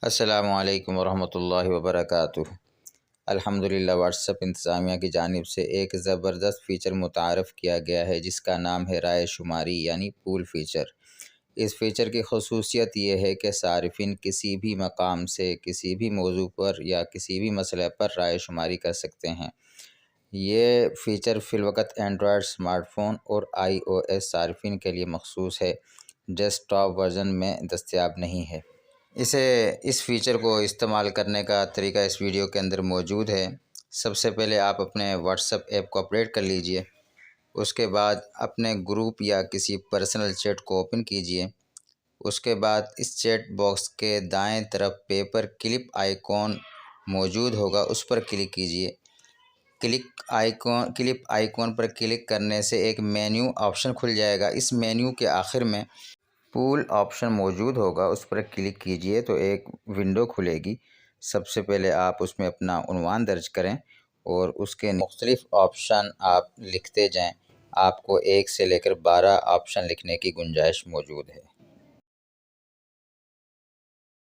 السلام علیکم ورحمۃ اللہ وبرکاتہ۔ الحمدللہ واٹس ایپ انتظامیہ کی جانب سے ایک زبردست فیچر متعارف کیا گیا ہے جس کا نام ہے رائے شماری یعنی پول فیچر۔ اس فیچر کی خصوصیت یہ ہے کہ صارفین کسی بھی مقام سے کسی بھی موضوع پر یا کسی بھی مسئلے پر رائے شماری کر سکتے ہیں۔ یہ فیچر فی الوقت اینڈرائڈ اسمارٹ فون اور آئی او ایس صارفین کے لیے مخصوص ہے، ڈیسک ٹاپ ورژن میں دستیاب نہیں ہے۔ اس فیچر کو استعمال کرنے کا طریقہ اس ویڈیو کے اندر موجود ہے۔ سب سے پہلے آپ اپنے واٹس ایپ کو اپڈیٹ کر لیجئے۔ اس کے بعد اپنے گروپ یا کسی پرسنل چیٹ کو اوپن کیجئے۔ اس کے بعد اس چیٹ باکس کے دائیں طرف پیپر کلپ آئیکن موجود ہوگا، اس پر کلک کیجئے۔ کلپ آئیکن پر کلک کرنے سے ایک مینیو آپشن کھل جائے گا۔ اس مینیو کے آخر میں پول آپشن موجود ہوگا، اس پر کلک کیجئے تو ایک ونڈو کھلے گی۔ سب سے پہلے آپ اس میں اپنا عنوان درج کریں اور اس کے مختلف آپشن آپ لکھتے جائیں۔ آپ کو 1 سے لے کر 12 آپشن لکھنے کی گنجائش موجود ہے۔